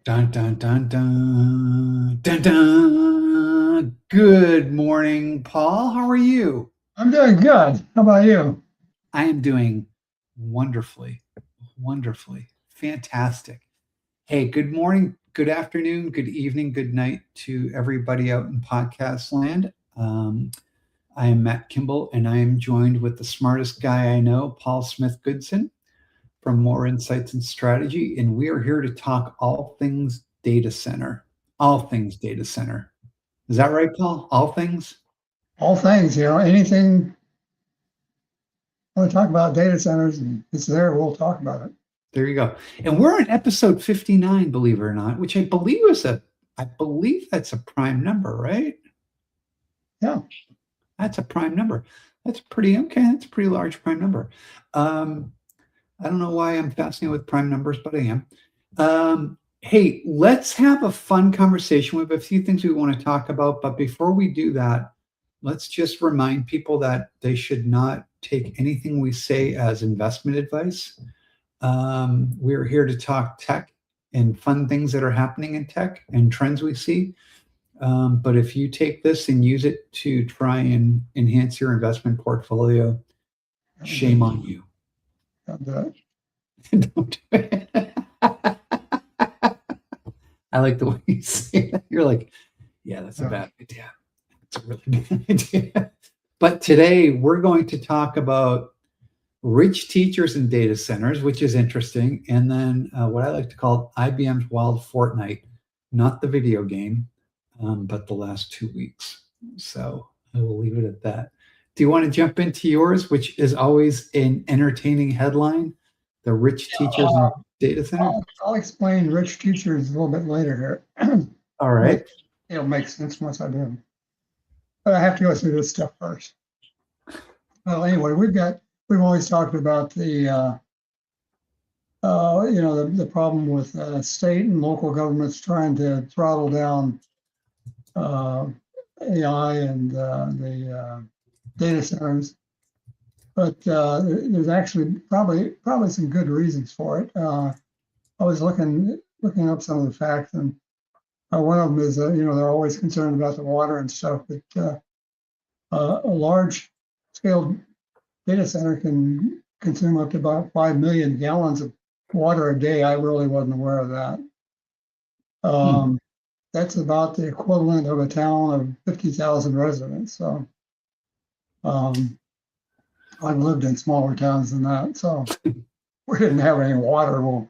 Dun, dun, dun, dun, dun, dun. Good morning, Paul. How are you? I'm doing good. How about you? I am doing wonderfully, wonderfully, fantastic. Hey, good morning, good afternoon, good evening, good night to everybody out in podcast land. I am Matt Kimball, and I am joined with the smartest guy I know, Paul Smith Goodson from More Insights and Strategy, and we are here to talk all things data center. All things data center. Is that right, Paul? All things? All things, anything I want to talk about data centers, and it's there, we'll talk about it. There you go. And we're on episode 59, believe it or not, which I believe that's a prime number, right? Yeah. That's a prime number. That's pretty okay. That's a pretty large prime number. Um, I don't know why I'm fascinated with prime numbers, but I am. Hey, let's have a fun conversation. We have a few things we want to talk about, but before we do that, let's just remind people that they should not take anything we say as investment advice. We're here to talk tech and fun things that are happening in tech and trends we see. But if you take this and use it to try and enhance your investment portfolio, shame on you. And, uh, Don't do it. I like the way you say that. You're like, yeah, that's a uh, bad idea. It's a really bad idea. But today we're going to talk about rich teachers in data centers, which is interesting. And then what I like to call IBM's Wild Fortnight, not the video game, but the last 2 weeks. So I will leave it at that. Do you want to jump into yours, which is always an entertaining headline? The rich teachers in data centers? I'll explain rich teachers a little bit later here, All but right. it'll make sense once I do. But I have to go through this stuff first. Well, anyway, we've always talked about the problem with state and local governments trying to throttle down uh, AI and the data centers, but there's actually probably some good reasons for it. I was looking up some of the facts, and one of them is they're always concerned about the water and stuff, but a large scale data center can consume up to about 5 million gallons of water a day. I really wasn't aware of that. Hmm. Um, that's about the equivalent of a town of 50,000 residents. So um, I've lived in smaller towns than that, so we didn't have any water. Well,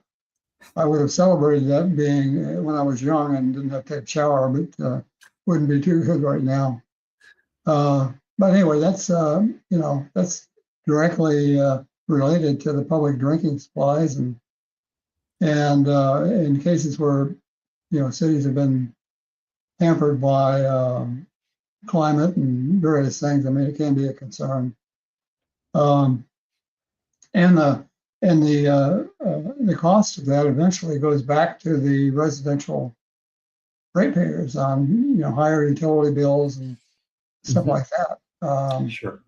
I would have celebrated that being when I was young and didn't have to take a shower, but wouldn't be too good right now. But anyway, that's directly related to the public drinking supplies, and in cases where cities have been hampered by climate and various things. I mean, it can be a concern. Um, and the cost of that eventually goes back to the residential ratepayers on higher utility bills and stuff Mhm. like that. Sure.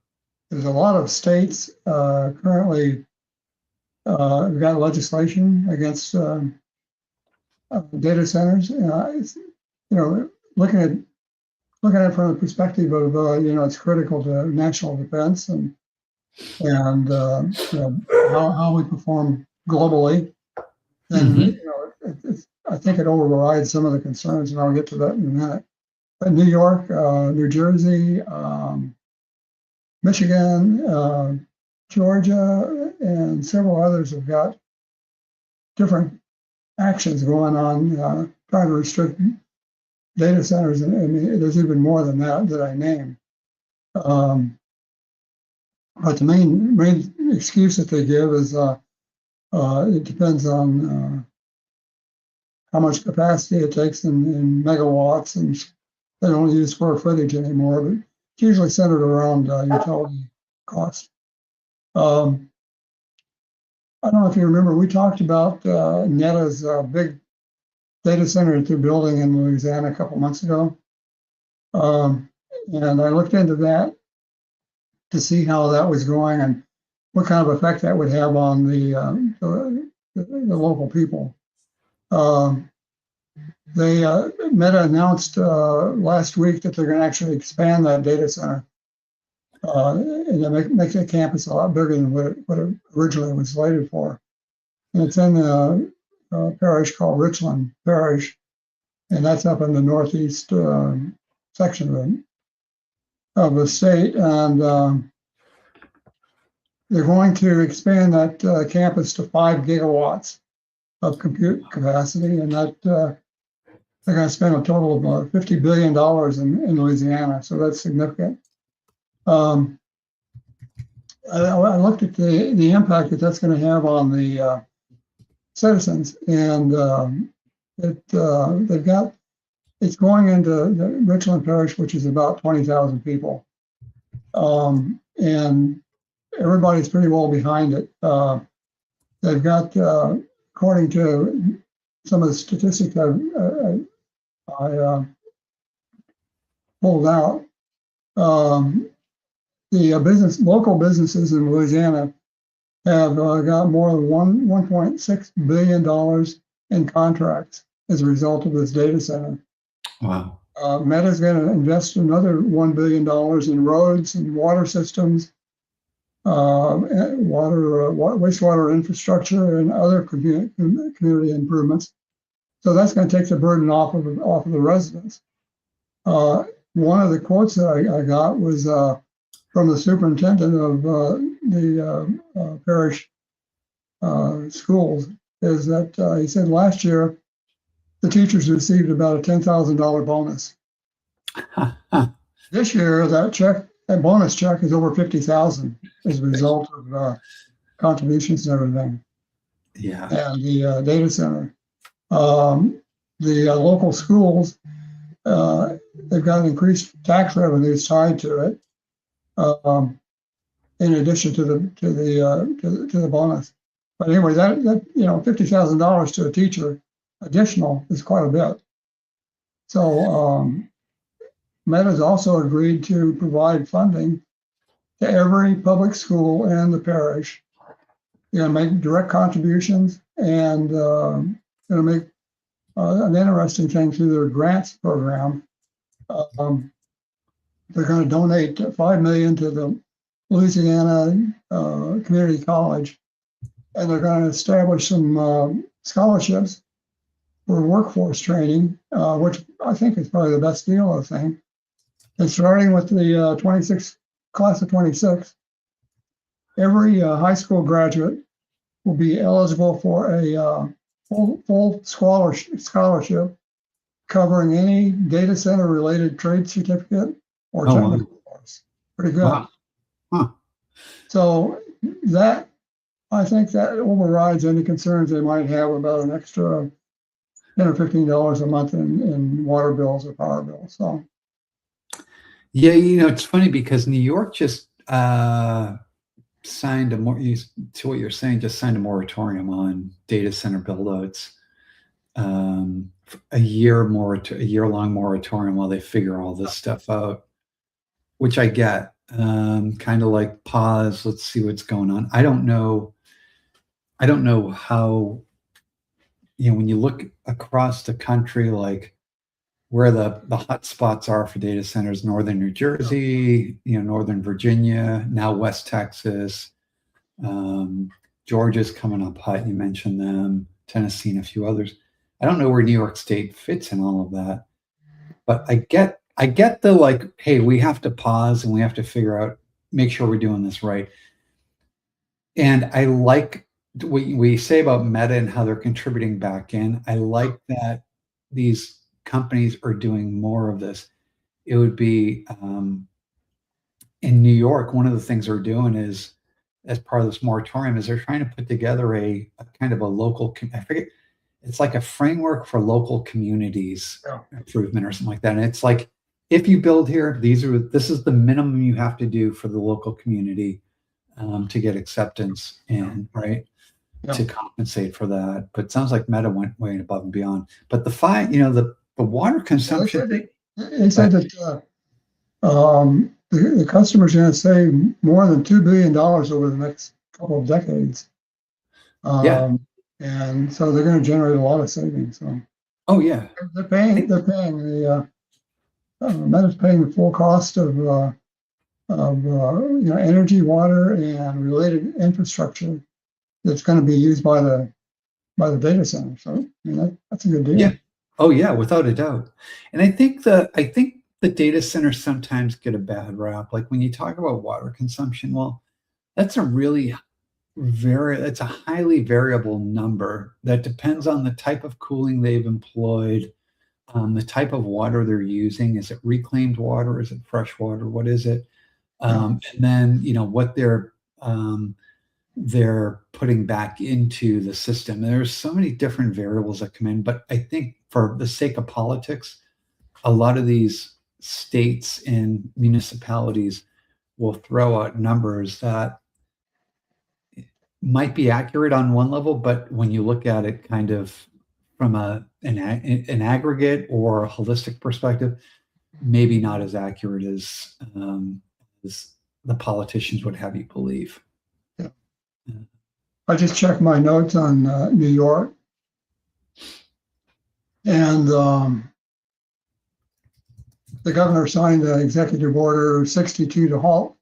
There's a lot of states currently have got legislation against data centers. Looking at it from the perspective of it's critical to national defense and how we perform globally. Then Hmm. I think it overrides some of the concerns, and I'll get to that in a minute. But New York, New Jersey, Michigan, Georgia, and several others have got different actions going on trying to restrict data centers, and there's even more than that I named. Um, but the main excuse that they give is it depends on how much capacity it takes in megawatts, and they don't use square footage anymore, but it's usually centered around utility costs. Um, I don't know if you remember, we talked about Neta's big data center that they're building in Louisiana a couple months ago. Um, and I looked into that to see how that was going and what kind of effect that would have on the local people. Um, They Meta announced last week that they're going to actually expand that data center and make the campus a lot bigger than what it originally was slated for. And it's in a parish called Richland Parish, and that's up in the northeast section of the state. And they're going to expand that campus to 5 gigawatts of compute capacity, and that they're going to spend a total of $50 billion in Louisiana, so that's significant. I looked at the impact that that's going to have on the citizens, and it's going into the Richland Parish, which is about 20,000 people, and everybody's pretty well behind it. They've got, according to some of the statistics I pulled out, the local businesses in Louisiana have got more than $1.6 billion in contracts as a result of this data center. Wow. Meta's going to invest another $1 billion in roads and water systems, wastewater infrastructure, and other community improvements. So that's going to take the burden off of the residents. One of the quotes that I got was from the superintendent of the parish schools, is that he said last year the teachers received about a $10,000 bonus. This year, that bonus check is over $50,000 as a result of contributions and everything. Yeah. And the data center. The local schools, they've got increased tax revenues tied to it, in addition to the bonus. But anyway, that $50,000 to a teacher additional is quite a bit. So Meta's also agreed to provide funding to every public school in the parish. You're going to make direct contributions, and going to make an interesting thing through their grants program. They're going to donate $5 million to the Louisiana Community College, and they're going to establish some scholarships for workforce training, which I think is probably the best deal of the thing. And starting with the class of 26, every high school graduate will be eligible for a full scholarship covering any data center related trade certificate or technical course. Pretty good. Wow. Huh. So that, I think that overrides any concerns they might have about an extra $10 or $15 a month in water bills or power bills. So Yeah, it's funny because New York just signed to what you're saying, just signed a moratorium on data center build-outs. A year-long moratorium while they figure all this stuff out, which I get. Kind of like pause, let's see what's going on. I don't know how, when you look across the country, like where the hot spots are for data centers: northern New Jersey, northern Virginia, now West Texas, Georgia's coming up hot, you mentioned them, Tennessee, and a few others. I don't know where New York State fits in all of that, but I get the, like, hey, we have to pause and we have to make sure we're doing this right. And I like what we say about Meta and how they're contributing back in. I like that these companies are doing more of this. It would be in New York, one of the things they're doing is, as part of this moratorium, is they're trying to put together a kind of a local, I forget, it's like a framework for local communities improvement or something like that. And it's like, if you build here, this is the minimum you have to do for the local community to get acceptance and to compensate for that. But it sounds like Meta went way above and beyond. But the water consumption. They said that the customers are going to save more than $2 billion over the next couple of decades. And so they're going to generate a lot of savings. So. Oh yeah. They're paying Meta's paying the full cost of energy, water, and related infrastructure that's going to be used by the data center. So I mean that's a good deal. Yeah. Oh yeah, without a doubt. And I think the data centers sometimes get a bad rap. Like when you talk about water consumption, well, that's a really it's a highly variable number that depends on the type of cooling they've employed, the type of water they're using. Is it reclaimed water? Is it fresh water? What is it? And then what they're putting back into the system. There's so many different variables that come in, but I think for the sake of politics, a lot of these states and municipalities will throw out numbers that might be accurate on one level, but when you look at it kind of from an aggregate or a holistic perspective, maybe not as accurate as the politicians would have you believe. Yeah. I just checked my notes on New York, and the governor signed the executive order 62 to halt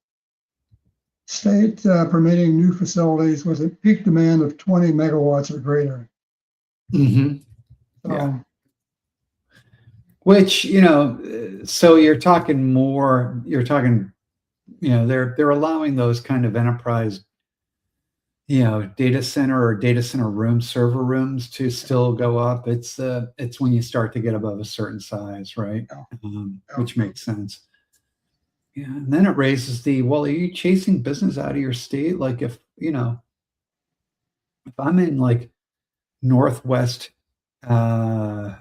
state permitting new facilities with a peak demand of 20 megawatts or greater. Mm-hmm. So, yeah. Which, so you're talking, they're allowing those kind of enterprise, data center or data center room, server rooms to still go up. It's when you start to get above a certain size, right? Which makes sense. Yeah. And then it raises well, are you chasing business out of your state? Like if I'm in like Northwest, New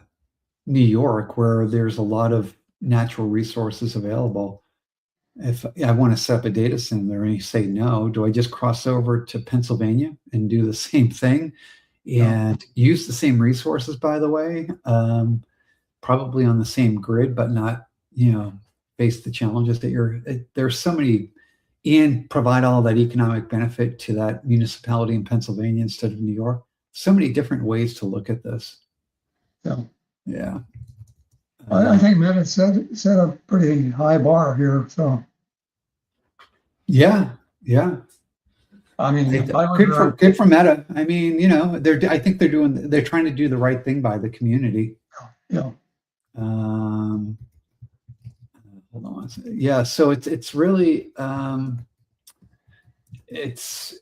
York, where there's a lot of natural resources available. If I want to set up a data center and you say no, do I just cross over to Pennsylvania and do the same thing and use the same resources, by the way, probably on the same grid, but not, face the challenges that there's so many, and provide all that economic benefit to that municipality in Pennsylvania instead of New York. So many different ways to look at this. Yeah. Yeah. I think Meta set a pretty high bar here. So. Yeah. I mean, good for Meta. I mean, I think they're trying to do the right thing by the community. Yeah. Hold on. Yeah. So it's really it's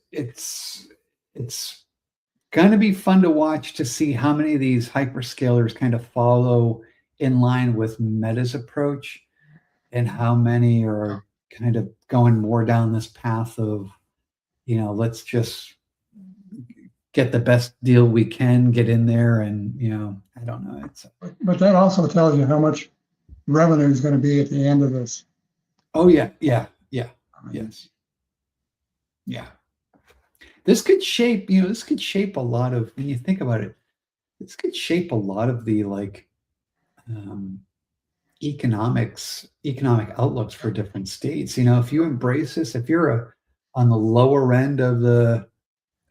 going to be fun to watch to see how many of these hyperscalers kind of follow in line with Meta's approach and how many are kind of going more down this path of, let's just get the best deal we can, get in there. And, I don't know. But that also tells you how much revenue is going to be at the end of this. Oh, yeah. Yes. Yeah. This could shape a lot of, when you think about it, this could shape a lot of the economic outlooks for different states. If you embrace this, if you're on the lower end of the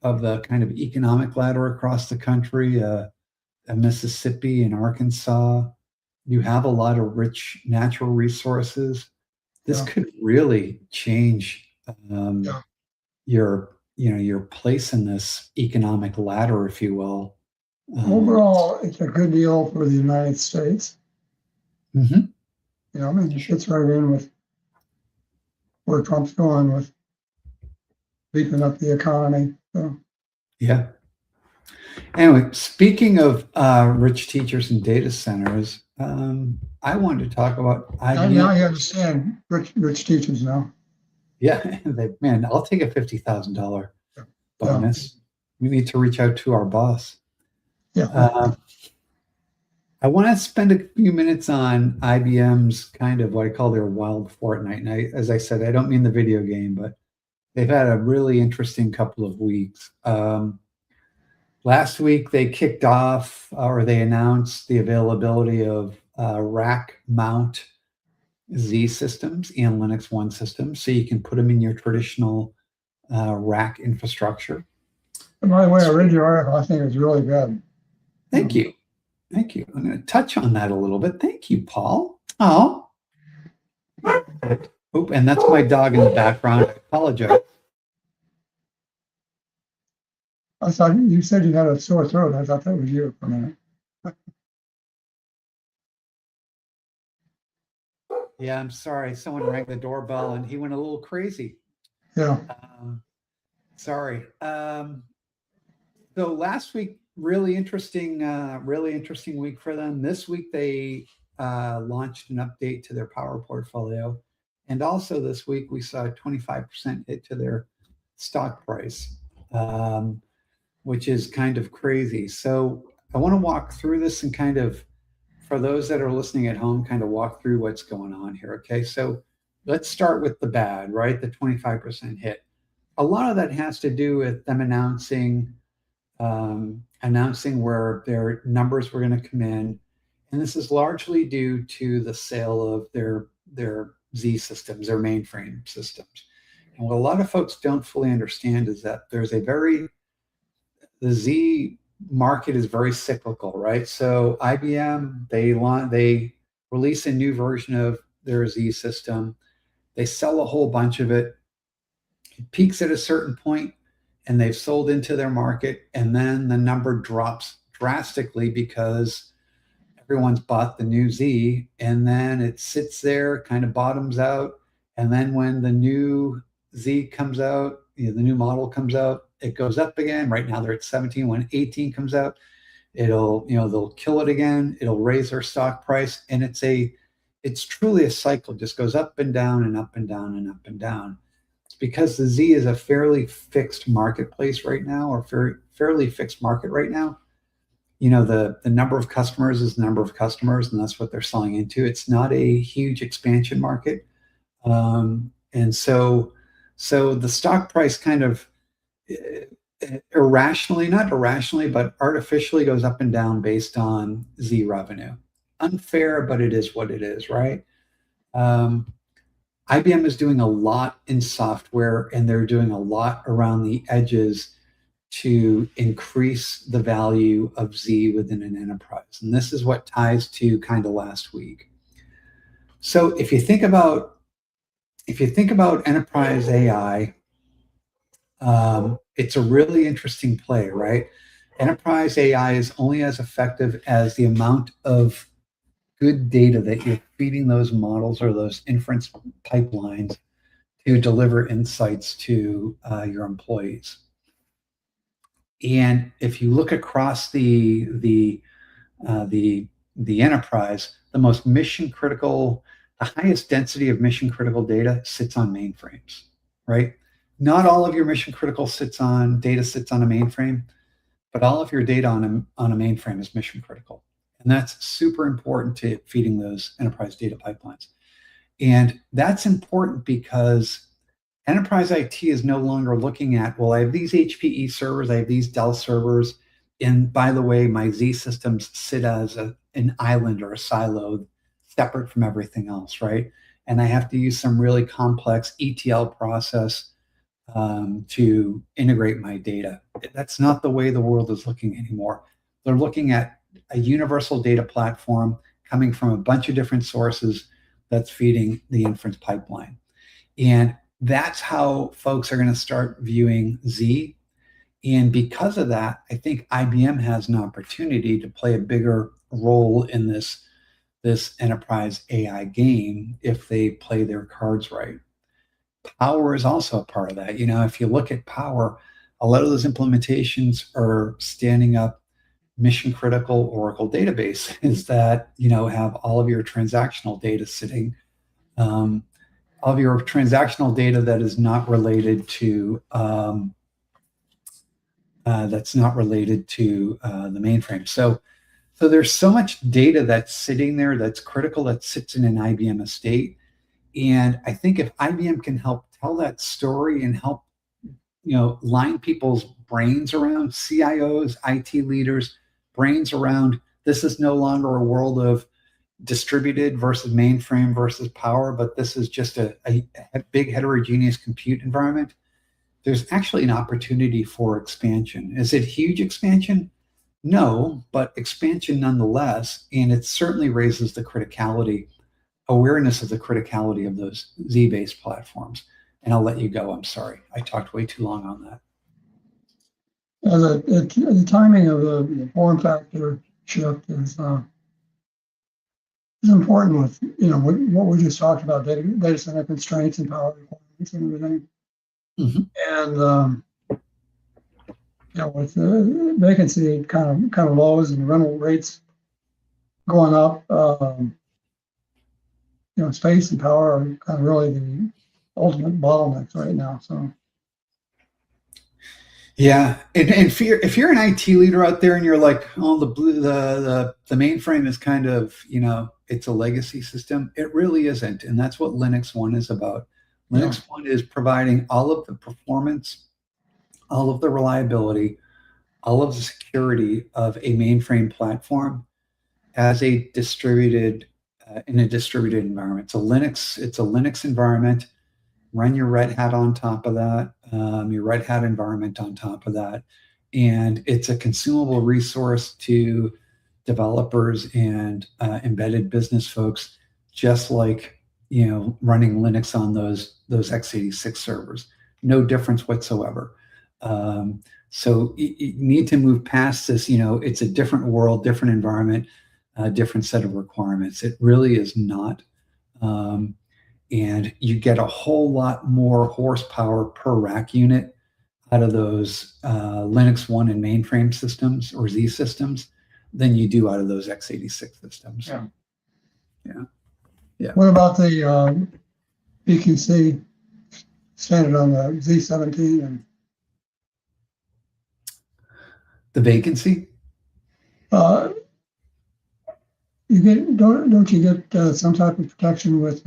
kind of economic ladder across the country, Mississippi and Arkansas, you have a lot of rich natural resources. This could really change your place in this economic ladder, if you will. Overall, it's a good deal for the United States. Mm-hmm. I mean, it fits right in with where Trump's going with beefing up the economy. So. Yeah. Anyway, speaking of rich teachers and data centers, I wanted to talk about IBM. Now you understand rich teachers now. Yeah, man, I'll take a $50,000 bonus. Yeah. We need to reach out to our boss. Yeah. I want to spend a few minutes on IBM's kind of what I call their wild Fortnight. And as I said, I don't mean the video game, but they've had a really interesting couple of weeks. Last week, they kicked off, or they announced the availability of rack mount Z systems and Linux One systems, so you can put them in your traditional rack infrastructure. And by the way, I read your article. I think it was really good. Thank you. Thank you. I'm going to touch on that a little bit. Thank you, Paul. Oh, oop, and that's my dog in the background. I apologize. I thought you said you had a sore throat. I thought that was you for a minute. Yeah, I'm sorry. Someone rang the doorbell and he went a little crazy. Yeah. Sorry. So last week, really interesting week for them. This week they launched an update to their power portfolio, and also this week we saw a 25% hit to their stock price, which is kind of crazy. So I want to walk through this and kind of, for those that are listening at home, kind of walk through what's going on here. Okay, so let's start with the bad, right? The 25% hit. A lot of that has to do with them announcing where their numbers were going to come in, and this is largely due to the sale of their Z systems, their mainframe systems. And what a lot of folks don't fully understand is that the Z market is very cyclical, right? So IBM, they release a new version of their Z system, they sell a whole bunch of it, it peaks at a certain point, and they've sold into their market, and then the number drops drastically because everyone's bought the new Z, and then it sits there, kind of bottoms out, and then when the new Z comes out, the new model comes out, it goes up again. Right now they're at 17. When 18 comes out, they'll kill it again. It'll raise their stock price, and it's truly a cycle. It just goes up and down and up and down and up and down. It's because the Z is a fairly fixed marketplace right now, or fairly fixed market right now. The number of customers is the number of customers, and that's what they're selling into. It's not a huge expansion market, and so the stock price kind of not irrationally, but artificially goes up and down based on Z revenue. Unfair, but it is what it is, right? IBM is doing a lot in software, and they're doing a lot around the edges to increase the value of Z within an enterprise. And this is what ties to kind of last week. So if you think about enterprise AI, it's a really interesting play, right? Enterprise AI is only as effective as the amount of good data that you're feeding those models or those inference pipelines to deliver insights to your employees. And if you look across the enterprise, the most mission critical, the highest density of mission critical data sits on mainframes, right? Not all of your mission critical data sits on a mainframe, but all of your data on a mainframe is mission critical. And that's super important to feeding those enterprise data pipelines. And that's important because enterprise IT is no longer looking at, well, I have these HPE servers, I have these Dell servers, and by the way, my Z systems sit as an island or a silo separate from everything else, right? And I have to use some really complex ETL process to integrate my data. That's not the way the world is looking anymore. They're looking at a universal data platform coming from a bunch of different sources that's feeding the inference pipeline. And that's how folks are going to start viewing Z. And because of that, I think IBM has an opportunity to play a bigger role in this enterprise AI game if they play their cards right. Power is also a part of that. If you look at Power, a lot of those implementations are standing up mission critical Oracle databases that have all of your transactional data sitting, all of your transactional data that is not related to the mainframe. So there's so much data that's sitting there that's critical that sits in an IBM estate. And I think if IBM can help tell that story and help, line people's brains around, CIOs, IT leaders, brains around, this is no longer a world of distributed versus mainframe versus power, but this is just a big heterogeneous compute environment. There's actually an opportunity for expansion. Is it huge expansion? No, but expansion nonetheless. And it certainly raises the awareness of the criticality of those Z-based platforms. And I'll let you go. I'm sorry. I talked way too long on that. The timing of the form factor shift is important with, what we just talked about, data center constraints and power requirements and everything. And with the vacancy kind of lows and rental rates going up, space and power are kind of really the ultimate bottlenecks right now. So yeah, and if you're an IT leader out there and you're like, oh, the mainframe is kind of, it's a legacy system. It really isn't, and that's what Linux One is about. Linux One is providing all of the performance, all of the reliability, all of the security of a mainframe platform as a distributed in a distributed environment. It's a Linux environment. Run your Red Hat on top of that, your Red Hat environment on top of that. And it's a consumable resource to developers and embedded business folks, just like, running Linux on those x86 servers. No difference whatsoever. So you need to move past this, it's a different world, different environment, different set of requirements. It really is not. And you get a whole lot more horsepower per rack unit out of those Linux One and mainframe systems or Z systems than you do out of those x86 systems. Yeah. What about the PQC standard on the Z17 and the vacancy? Don't you get some type of protection with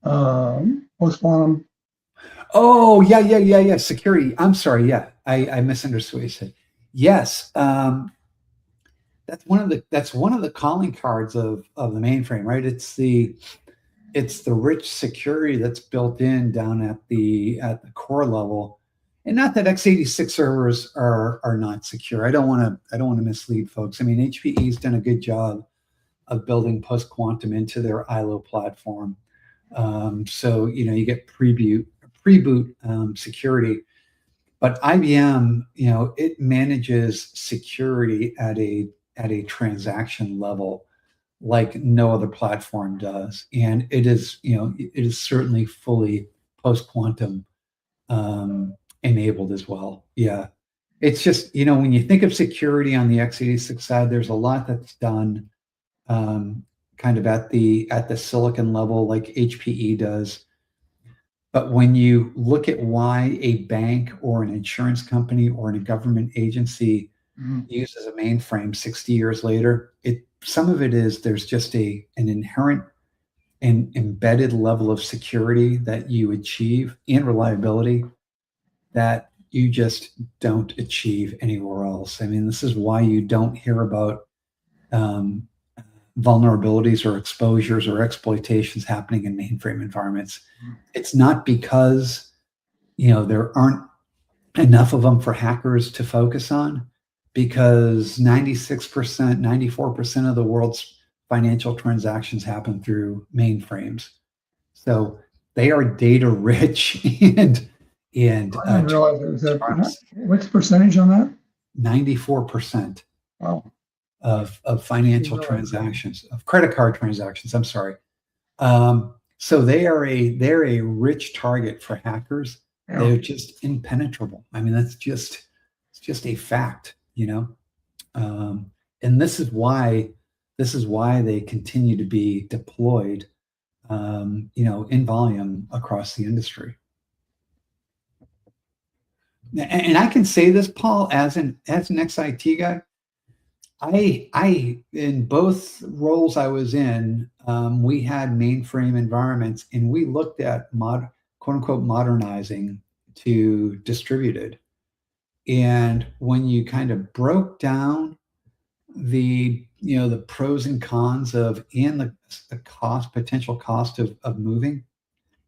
post-quantum? Oh, yeah. Security. I'm sorry. Yeah, I misunderstood what you said. Yes, that's one of the calling cards of the mainframe, right? It's the rich security that's built in down at the core level, and not that x86 servers are not secure. I don't want to mislead folks. I mean, HPE's done a good job of building post-quantum into their ILO platform. So you get pre-boot security, but IBM, it manages security at a transaction level like no other platform does, and it is certainly fully post-quantum enabled as well. Yeah, it's just when you think of security on the x86 side, there's a lot that's done kind of at the silicon level, like HPE does. But when you look at why a bank or an insurance company or a government agency uses a mainframe 60 years later, some of it is there's just an inherent and embedded level of security that you achieve and reliability that you just don't achieve anywhere else. I mean, this is why you don't hear about vulnerabilities or exposures or exploitations happening in mainframe environments. It's not because there aren't enough of them for hackers to focus on, because 96%, 94% of the world's financial transactions happen through mainframes. So they are data rich and I didn't realize it was that. What's the percentage on that? 94%. Wow. Of financial transactions, of credit card transactions. I'm sorry. So they're a rich target for hackers. Yeah. They're just impenetrable. I mean, it's just a fact, and this is why they continue to be deployed, in volume across the industry. And I can say this, Paul, as an ex-IT guy. I in both roles I was in, we had mainframe environments, and we looked at quote unquote modernizing to distributed. And when you kind of broke down the pros and cons and the potential cost of moving,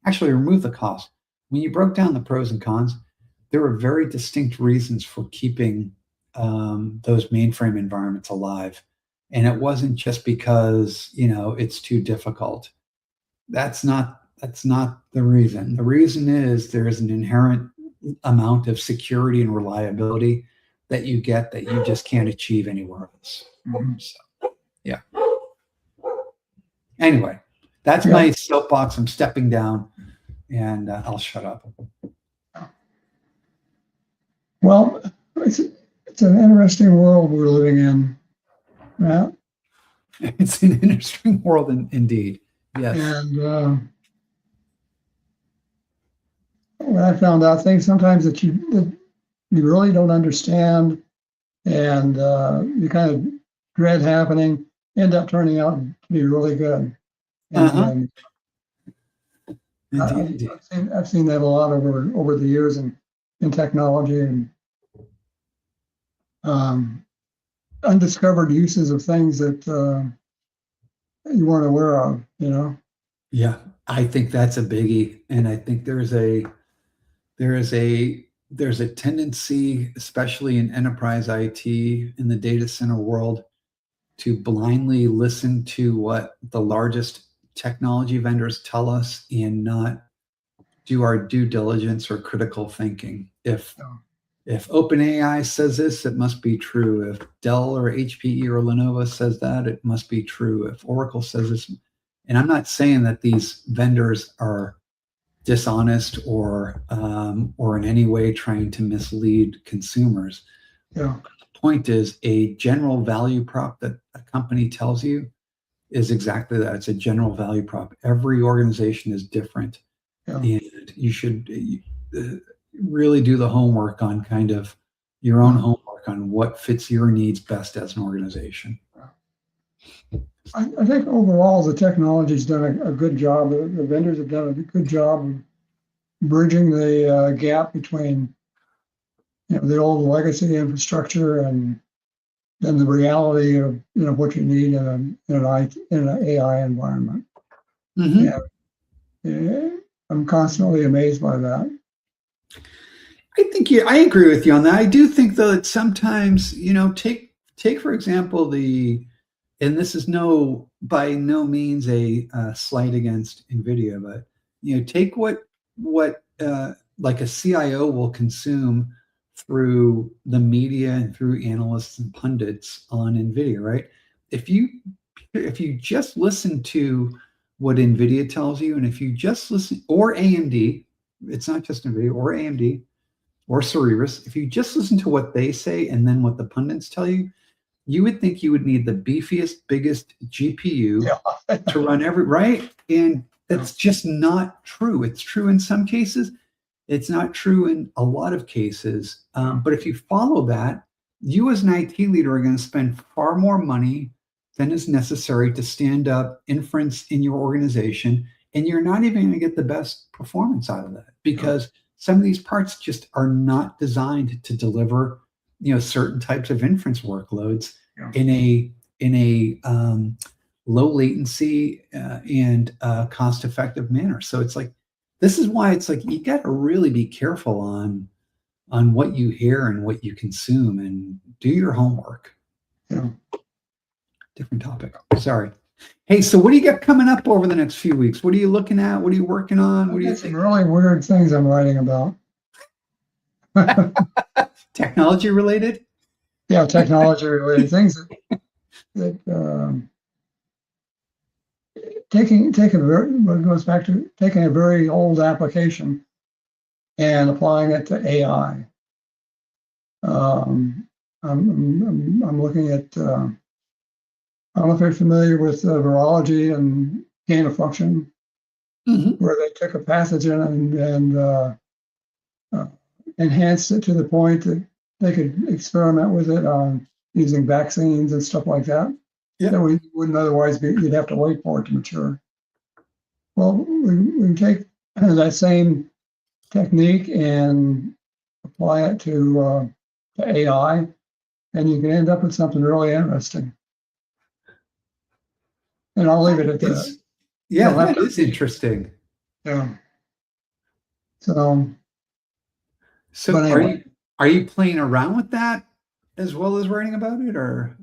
actually remove the cost. When you broke down the pros and cons, there were very distinct reasons for keeping those mainframe environments alive. And it wasn't just because, it's too difficult. That's not the reason. The reason is there is an inherent amount of security and reliability that you get that you just can't achieve anywhere else. So, yeah. Anyway, that's my soapbox. I'm stepping down, and I'll shut up. Well, it's an interesting world we're living in, Matt. It's an interesting world, indeed. Yes. And when I found out things sometimes that you really don't understand, and you kind of dread happening, end up turning out to be really good. And, Indeed. I've seen that a lot over the years in technology, and undiscovered uses of things that you weren't aware of, Yeah, I think that's a biggie, and I think there's a tendency, especially in enterprise IT in the data center world, to blindly listen to what the largest technology vendors tell us and not do our due diligence or critical thinking. If OpenAI says this, it must be true. If Dell or HPE or Lenovo says that, it must be true. If Oracle says this, and I'm not saying that these vendors are dishonest or in any way trying to mislead consumers. Yeah. The point is, a general value prop that a company tells you is exactly that. It's a general value prop. Every organization is different, and you should really do the homework on kind of your own homework on what fits your needs best as an organization. I think overall the technology's done a good job. The vendors have done a good job of bridging the gap between the old legacy infrastructure and then the reality of what you need in an AI environment. Yeah, I'm constantly amazed by that. I think I agree with you on that. I do think though that sometimes take for example and this is by no means a slight against NVIDIA, but take what like a CIO will consume through the media and through analysts and pundits on NVIDIA, right? If you just listen to what NVIDIA tells you, and if you just listen, or AMD, it's not just NVIDIA, or AMD, or Cerebras, if you just listen to what they say and then what the pundits tell you, you would think you would need the beefiest, biggest GPU to run right? And that's just not true. It's true in some cases. It's not true in a lot of cases. But if you follow that, you as an IT leader are going to spend far more money than is necessary to stand up inference in your organization. And you're not even going to get the best performance out of that because some of these parts just are not designed to deliver certain types of inference workloads in a low latency and cost effective manner. So it's like, this is why it's like you got to really be careful on what you hear and what you consume, and do your homework. Different topic. Sorry. Hey, so what do you got coming up over the next few weeks? What are you looking at? What are you working on? What do you think? Some really weird things I'm writing about. Technology related? Yeah, technology related things that what goes back to taking a very old application and applying it to AI. I'm looking at I don't know if you're familiar with virology and gain of function, where they took a pathogen and enhanced it to the point that they could experiment with it on using vaccines and stuff like that. That we wouldn't otherwise you'd have to wait for it to mature. Well, we take that same technique and apply it to AI, and you can end up with something really interesting. And I'll leave it at that. Yeah, that is interesting. Yeah. So anyway. Are you playing around with that as well as writing about it, or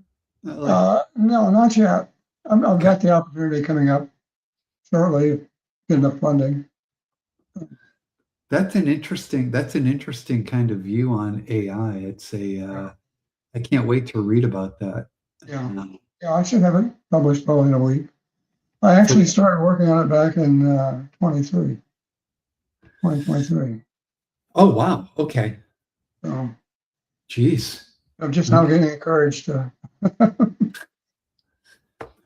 No, not yet. I've got the opportunity coming up shortly, getting the funding. that's an interesting kind of view on AI. It's a I can't wait to read about that. Yeah. Um, Yeah, I should have it published probably in a week. I actually started working on it back in 2023. oh wow, okay, So jeez. I'm just now getting encouraged to.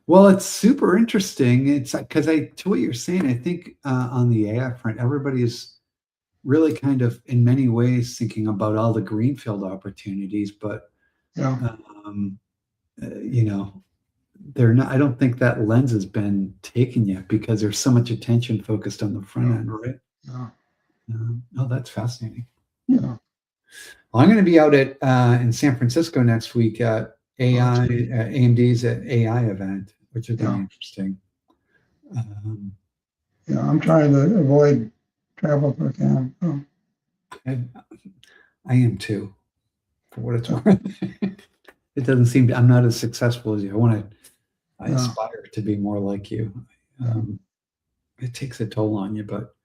Well, it's super interesting. It's because to what you're saying, I think on the AI front, everybody is really kind of in many ways thinking about all the greenfield opportunities, but Yeah, um, you know, they're not. I don't think that lens has been taken yet because there's so much attention focused on the front end, right? yeah, Oh, that's fascinating. yeah. Well, I'm going to be out at in San Francisco next week at AI AMD's at AI event, which is going to be Yeah, interesting. Um, yeah. I'm trying to avoid travel if I can. So, I, I am too, for what it's worth. It doesn't seem I'm not as successful as you. I yeah, aspire to be more like you. yeah, It takes a toll on you, but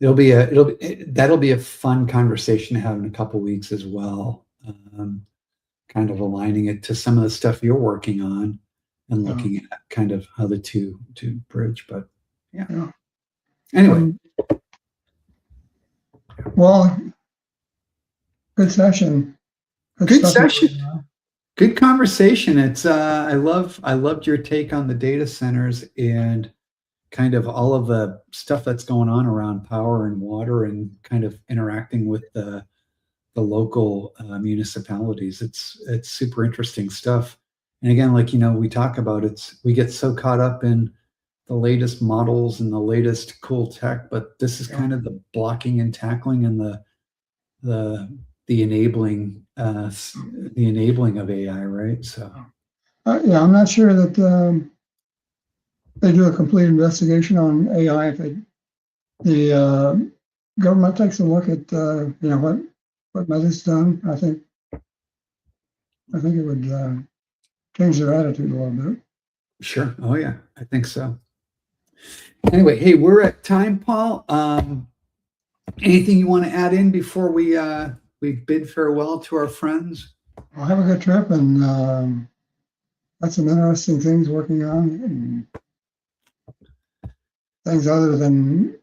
that'll be a fun conversation to have in a couple weeks as well. Kind of aligning it to some of the stuff you're working on and yeah, looking at kind of how the two bridge. But yeah. yeah. Anyway, Well, good session. Good good stuff. session. Good conversation. It's I loved your take on the data centers and kind of all of the stuff that's going on around power and water and kind of interacting with the local municipalities. It's super interesting stuff. And again, like we talk about, we get so caught up in the latest models and the latest cool tech, but this is kind of the blocking and tackling and the the enabling the enabling of AI, right? So Yeah, I'm not sure that they do a complete investigation on AI. If the government takes a look at what Meta's done, I think it would change their attitude a little bit. sure. Oh yeah, I think so. Anyway, hey, we're at time, Paul. Anything you want to add in before we bid farewell to our friends? Well, have a good trip, and got some interesting things working on, and things other than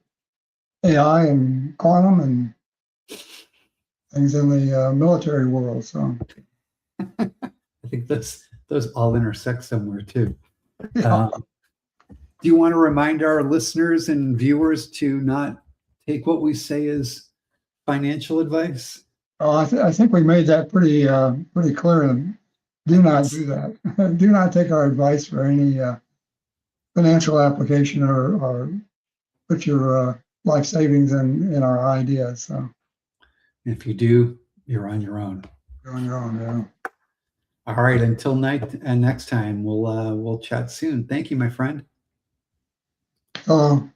AI and quantum and things in the military world. So I think those all intersect somewhere too. yeah. Do you want to remind our listeners and viewers to not take what we say as financial advice? Oh, I think we made that pretty clear. And do not do that. Do not take our advice for any financial application or put your life savings in our ideas. So If you do, you're on your own. you're on your own. Yeah. All right. Until next time, we'll chat soon. Thank you, my friend. So